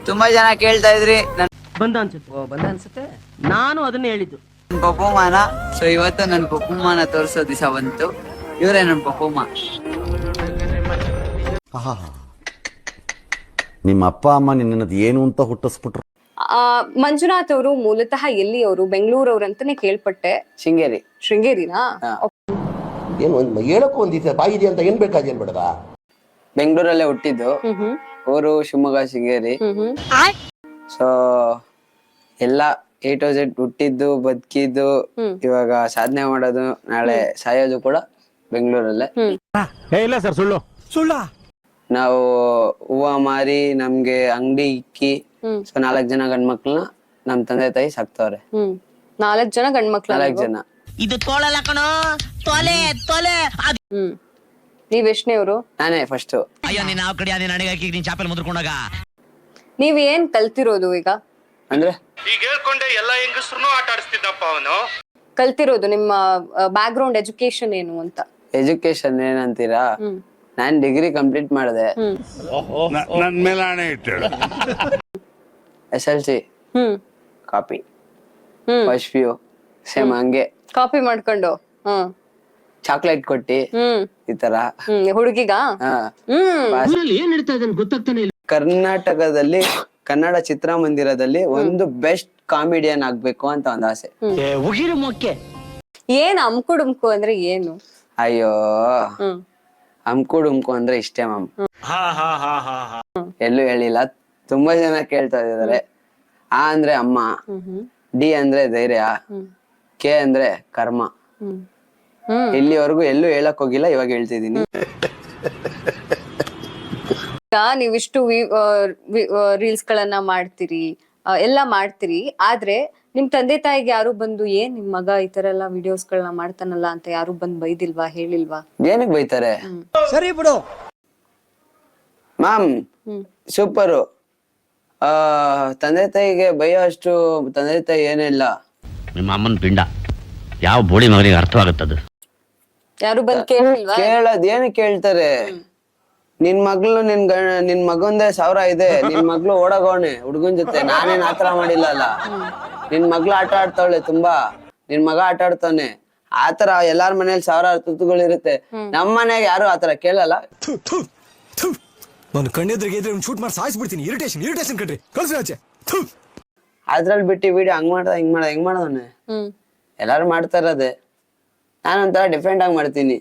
ತುಂಬಾ ಜನ ಕೇಳ್ತಾ ಇದ್ರಿ ಬಂದ ಅನ್ಸುತ್ತೆ ನಾನು ಅದನ್ನ ಹೇಳಿದ್ದು ನನ್ನ ಪಪ್ಪುಮಾನ. ಸೊ ಇವತ್ತು ನನ್ನ ಪಪ್ಪುಮಾನ ತೋರಿಸೋ ದಿವಸ ಬಂತು. ಇವರೇ ನನ್ನ ಪಪ್ಪುಮ್ಮ. ನಿಮ್ಮ ಅಪ್ಪ ಅಮ್ಮ ನಿನ್ನದು ಏನು ಅಂತ ಹುಟ್ಟಿಸ್ಬಿಟ್ರು? ಮಂಜುನಾಥ್ ಅವರು ಮೂಲತಃ ಎಲ್ಲಿ ಅವರು? ಬೆಂಗಳೂರವ್ರು ಅಂತಾನೆ ಕೇಳ್ಪಟ್ಟೆ. ಶೃಂಗೇರಿ. ಶೃಂಗೇರಿನಾ? ಏನು ಹೇಳಕ್ಕೂ ಒಂದಿದೆ ಬಾಯಿ ಇದೆ ಅಂತ ಏನ್ ಬೇಕಾದೇನ್ ಬೇಡದ? ಬೆಂಗಳೂರಲ್ಲೇ ಹುಟ್ಟಿದ್ದು. ಊರು ಶಿವಮೊಗ್ಗ, ಶೃಂಗೇರಿ. ಸೊ ಎಲ್ಲ A to Z ಹುಟ್ಟಿದ್ದು, ಬದುಕಿದ್ದು, ಇವಾಗ ಸಾಧನೆ ಮಾಡೋದು, ನಾಳೆ ಸಾಯೋದು ಕೂಡ ಬೆಂಗಳೂರಲ್ಲೇ. ಇಲ್ಲ ಸರ್, ಸುಳ್ಳು. ನಾವು ಹೂವ ಮಾರಿ ನಮ್ಗೆ ಅಂಗಡಿ ಇಕ್ಕಿ, ಸೊ 4 ಜನ ಗಂಡ್ಮಕ್ಳನ್ನ ನಮ್ ತಂದೆ ತಾಯಿ ಸಾಕ್ತವ್ರೆ. 4 ಜನ ಗಂಡ್ಮಕ್ಳು? 4 ಜನ. ಇದು ತೋಳಲ್ಲ ಕಣೋ, ತೊಲೆ. ನೀವ್ ಎಷ್ಟನೇವ್ರು? ನಾನೇ ಫಸ್ಟ್. ಅಯ್ಯೋ ನೀನ್ ಆ ಕಡೆ ನನಗಾಗಿ ನೀನ್ ಚಾಪೆಲ್ ಮುದ್ರಕೊಂಡಾಗ ನೀವ್ ಏನ್ ಕಲ್ತಿರೋದು ಈಗ? ಅಂದ್ರೆ ಈಗ ಹೇಳ್ಕೊಂಡೆ ಎಲ್ಲಾ ಹೆಂಗಸ್ರು ಆಟ ಆಡಿಸ್ತಿದ್ದಪ್ಪ ಅವನು. ಕಲ್ತಿರೋದು ನಿಮ್ಮ ಬ್ಯಾಕ್ ಗ್ರೌಂಡ್ ಎಜುಕೇಶನ್ ಏನು ಅಂತ? ಎಜುಕೇಶನ್ ಏನಂತೀರಾ? ನಾನ್ ಡಿಗ್ರಿ ಕಂಪ್ಲೀಟ್ ಮಾಡಿದೆ. ನನ್ ಮೇಲೆ ಹಣೆ ಇಟ್ಟಳು. SLC copy, first PU same ಹಂಗೆ ಕಾಪಿ ಮಾಡ್ಕೊಂಡು ಚಾಕ್ಲೇಟ್ ಕೊಟ್ಟಿ ಈ ತರ. ಹುಡುಗಿಗ? ಏನ್ ನಡೀತಾ ಇದೆ ಗೊತ್ತಾಗ್ತಾನೆ ಇಲ್ಲ. ಕರ್ನಾಟಕದಲ್ಲಿ ಕನ್ನಡ ಚಿತ್ರಮಂದಿರದಲ್ಲಿ ಒಂದು ಬೆಸ್ಟ್ ಕಾಮಿಡಿಯನ್ ಆಗ್ಬೇಕು ಅಂತ ಒಂದ್ ಆಸೆ. ಏನ್ ಅಮ್ಕುಡುಮ್ಕು ಅಂದ್ರೆ ಏನು? ಅಯ್ಯೋ, ಅಮ್ಕು ಡುಮ್ಕು ಅಂದ್ರೆ ಇಷ್ಟೇ ಮ್ಯಾಮ್. ಎಲ್ಲೂ ಹೇಳಿಲ್ಲ, ತುಂಬಾ ಜನ ಕೇಳ್ತಾ ಇದಾರೆ. A ಅಂದ್ರೆ ಅಮ್ಮ, D ಅಂದ್ರೆ ಧೈರ್ಯ, K ಅಂದ್ರೆ ಕರ್ಮ. ಇಲ್ಲಿವರೆಗೂ ಎಲ್ಲೂ ಹೇಳಕ್ ಹೋಗಿಲ್ಲ, ಇವಾಗ ಹೇಳ್ತಿದೀನಿ. ನೀವಿಷ್ಟು ರೀಲ್ಸ್ ಗಳನ್ನ ಮಾಡ್ತೀರಿ, ಎಲ್ಲ ಮಾಡ್ತೀರಿ, ಆದ್ರೆ ನಿಮ್ ತಂದೆ ತಾಯಿಗೆ ಯಾರು ಬಂದು ಏನ್ ನಿಮ್ ಮಗ ಈ ತರ ಎಲ್ಲಾ ವಿಡಿಯೋಸ್ ಗಳನ್ನ ಮಾಡ್ತಾನಲ್ಲ ಅಂತ ಯಾರು ಬಂದ್ ಬೈದಿಲ್ವಾ, ಹೇಳಿಲ್ವಾ? ಏನಕ್ ಬೈತಾರೆ? ಸರಿ ಬಿಡು ಮ್ಯಾಮ್, ಸೂಪರು. ತಂದೆ ತಾಯಿಗೆ ಬೈಯೋ ಅಷ್ಟು ತಂದೆ ತಾಯಿ ಏನಿಲ್ಲ. ನಿಮ್ಮ ಅಮ್ಮನ ಪಿಂಡ ಯಾವ ಬೋಳಿ ಮಗನಿಗೆ ಅರ್ಥವಾಗುತ್ತದು? ಯಾರು ಬಂದ್ ಕೇಳಿಲ್ವಾ? ಕೇಳೋದ್ ಏನು ಕೇಳ್ತಾರೆ? ನಿನ್ ಮಗ್ಳು ನಿನ್ ಮಗಂದೇ 1000 ಇದೆ, ನಿನ್ ಮಗ್ಳು ಓಡಗೋಣೆ ಹುಡ್ಗನ್ ಜೊತೆ. ನಾನೇನ್ ಆತರ ಮಾಡಿಲ್ಲ ಅಲ್ಲ. ನಿನ್ ಮಗ್ಳು ಆಟ ಆಡ್ತಾವಳೆ ತುಂಬಾ, ನಿನ್ ಮಗ ಆಟ ಆಡ್ತಾನೆ. ಆತರ ಎಲ್ಲಾರ ಮನೇಲಿ 1000 ತುತ್ತುಗಳಿರುತ್ತೆ. ನಮ್ ಮನೆಗೆ ಯಾರು ಆತರ ಕೇಳಲ್ಲ. ನಾನು ಕಣ್ಣೆದ್ರಿಗೆ ಶೂಟ್ ಮಾಡಿ ಸಾಯಿಸ್ಬಿಡ್ತೀನಿ. ಇರಿಟೇಷನ್ ಕಣ್ರಿ, ಕಳ್ಸಿ ಆಚೆ. ಅದ್ರಲ್ಲಿ ಬಿಟ್ಟು ವಿಡಿಯೋ ಹಿಂಗ್ ಮಾಡೋನೆ. ಎಲ್ಲಾರು ಮಾಡ್ತಾ ಇರೋದೆ, ನಾನೊಂಥರ ಡಿಫ್ರೆಂಟ್ ಆಗಿ ಮಾಡ್ತೀನಿ.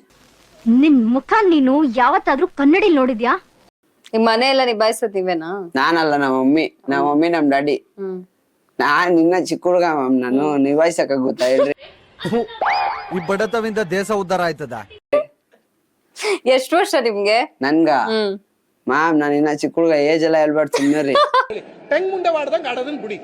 ನಿನ್ ಮುಖ ನೀನು ಯಾವತ್ತಾದ್ರೂ ಕನ್ನಡಿ ನೋಡಿದ್ಯಾ? ನಿಮ್ ಮನೆ ಎಲ್ಲ ನಿಭಾಯಿಸೋದ್ ನೀವೇನಾ? ನಾನಲ್ಲ, ನಮ್ಮ ಮಮ್ಮಿ ನಮ್ ಡ್ಯಾಡಿ. ನಾನ್ ಇನ್ನ ಚಿಕ್ಕ ಹುಡುಗ ಮ್ಯಾಮ್, ನಾನು ನಿಭಾಯಿಸಕ್ ಗೊತ್ತಾ ಹೇಳ್ರಿ. ಈ ಬಡತವಿಂದ ದೇಶ ಉದ್ಧಾರ ಆಯ್ತದ? ಎಷ್ಟು ವರ್ಷ ನಿಮ್ಗೆ? ನನ್ಗ ಮ್ಯಾಮ್, ನಾನು ಇನ್ನ ಚಿಕ್ಕ ಹುಡುಗ, ಏಜ್ ಎಲ್ಲ ಹೇಳ್ಬಾರ್ದು ಸುಮ್ಮನೆ ರೀ. ಟೆಂಗ್ ಮುಂದೆ ಮಾಡ್ದಂಗ್ ಆಡೋದನ್ ಬಿಡಿ.